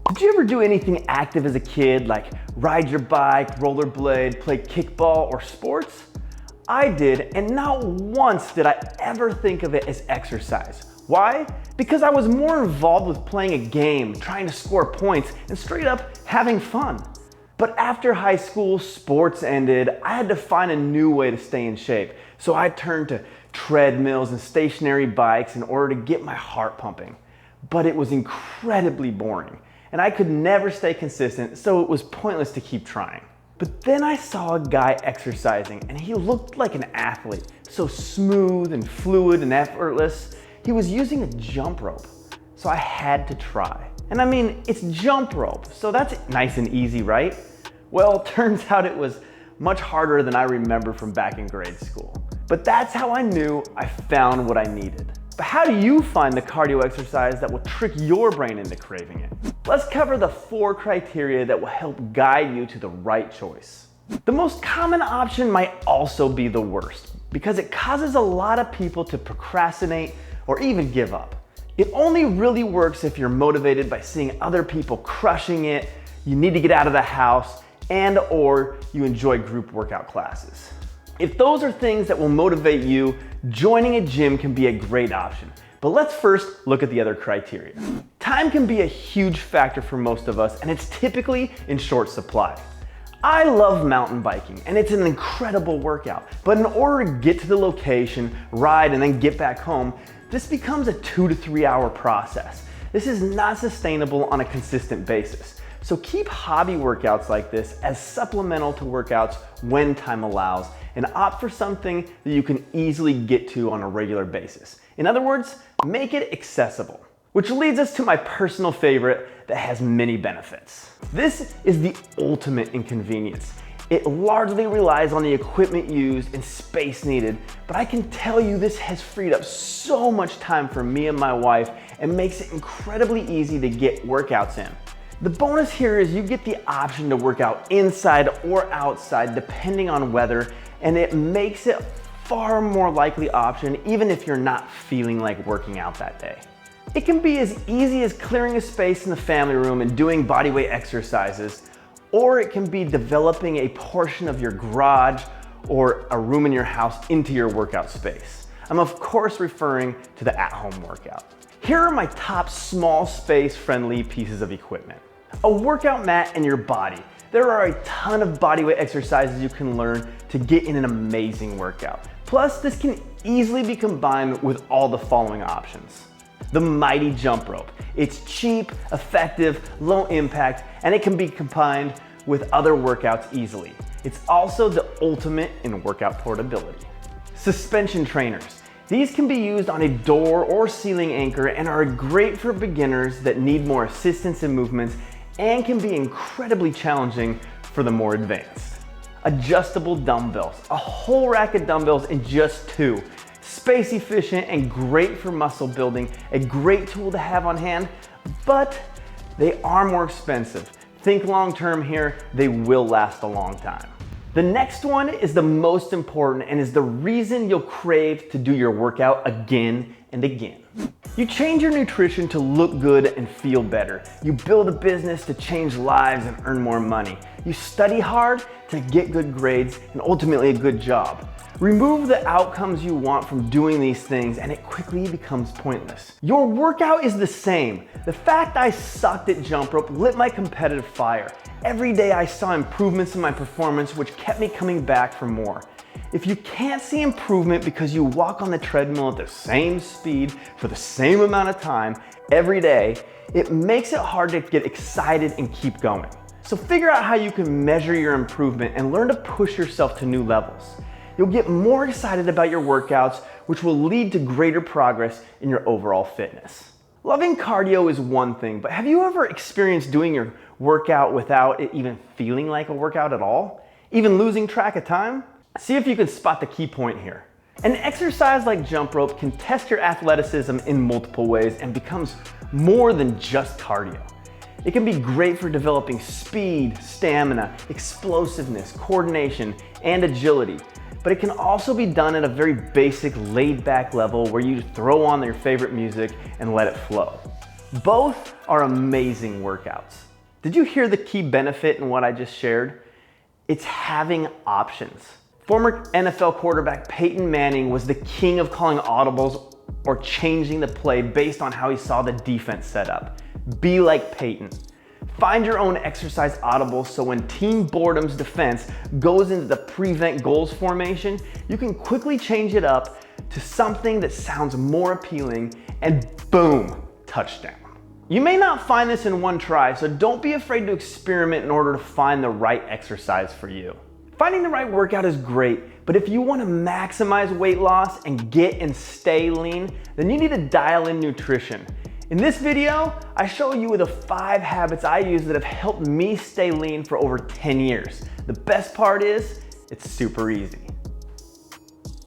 Did you ever do anything active as a kid, like ride your bike, rollerblade, play kickball, or sports? I did, and not once did I ever think of it as exercise. Why? Because I was more involved with playing a game, trying to score points, and straight up having fun. But after high school, sports ended, I had to find a new way to stay in shape. So I turned to treadmills and stationary bikes in order to get my heart pumping. But it was incredibly boring, and I could never stay consistent, so it was pointless to keep trying. But then I saw a guy exercising, and he looked like an athlete, so smooth and fluid and effortless. He was using a jump rope, so I had to try. And I mean, it's jump rope, so that's nice and easy, right? Well, turns out it was much harder than I remember from back in grade school. But that's how I knew I found what I needed. But how do you find the cardio exercise that will trick your brain into craving it? Let's cover the 4 criteria that will help guide you to the right choice. The most common option might also be the worst, because it causes a lot of people to procrastinate or even give up. It only really works if you're motivated by seeing other people crushing it, you need to get out of the house, and/or you enjoy group workout classes. If those are things that will motivate you, joining a gym can be a great option. But let's first look at the other criteria. Time can be a huge factor for most of us, and it's typically in short supply. I love mountain biking, and it's an incredible workout. But in order to get to the location, ride, and then get back home, this becomes a 2 to 3 hour process. This is not sustainable on a consistent basis. So keep hobby workouts like this as supplemental to workouts when time allows, and opt for something that you can easily get to on a regular basis. In other words, make it accessible. Which leads us to my personal favorite that has many benefits. This is the ultimate inconvenience. It largely relies on the equipment used and space needed, but I can tell you this has freed up so much time for me and my wife and makes it incredibly easy to get workouts in. The bonus here is you get the option to work out inside or outside depending on weather, and it makes it far more likely option even if you're not feeling like working out that day. It can be as easy as clearing a space in the family room and doing bodyweight exercises, or it can be developing a portion of your garage or a room in your house into your workout space. I'm of course referring to the at-home workout. Here are my top small space friendly pieces of equipment. A workout mat and your body. There are a ton of bodyweight exercises you can learn to get in an amazing workout. Plus, this can easily be combined with all the following options. The mighty jump rope. It's cheap, effective, low impact, and it can be combined with other workouts easily. It's also the ultimate in workout portability. Suspension trainers. These can be used on a door or ceiling anchor and are great for beginners that need more assistance in movements and can be incredibly challenging for the more advanced. Adjustable dumbbells. A whole rack of dumbbells in just 2. Space efficient and great for muscle building, a great tool to have on hand, but they are more expensive. Think long term here, they will last a long time. The next one is the most important and is the reason you'll crave to do your workout again and again. You change your nutrition to look good and feel better. You build a business to change lives and earn more money. You study hard to get good grades and ultimately a good job. Remove the outcomes you want from doing these things and it quickly becomes pointless. Your workout is the same. The fact I sucked at jump rope lit my competitive fire. Every day I saw improvements in my performance which kept me coming back for more. If you can't see improvement because you walk on the treadmill at the same speed for the same amount of time every day, it makes it hard to get excited and keep going. So figure out how you can measure your improvement and learn to push yourself to new levels. You'll get more excited about your workouts, which will lead to greater progress in your overall fitness. Loving cardio is one thing, but have you ever experienced doing your workout without it even feeling like a workout at all? Even losing track of time? See if you can spot the key point here. An exercise like jump rope can test your athleticism in multiple ways and becomes more than just cardio. It can be great for developing speed, stamina, explosiveness, coordination, and agility. But it can also be done at a very basic laid back level where you throw on your favorite music and let it flow. Both are amazing workouts. Did you hear the key benefit in what I just shared? It's having options. Former NFL quarterback Peyton Manning was the king of calling audibles or changing the play based on how he saw the defense set up. Be like Peyton. Find your own exercise audible so when team boredom's defense goes into the prevent goals formation, you can quickly change it up to something that sounds more appealing and boom, touchdown. You may not find this in one try, so don't be afraid to experiment in order to find the right exercise for you. Finding the right workout is great, but if you want to maximize weight loss and get and stay lean, then you need to dial in nutrition. In this video, I show you the 5 habits I use that have helped me stay lean for over 10 years. The best part is, it's super easy.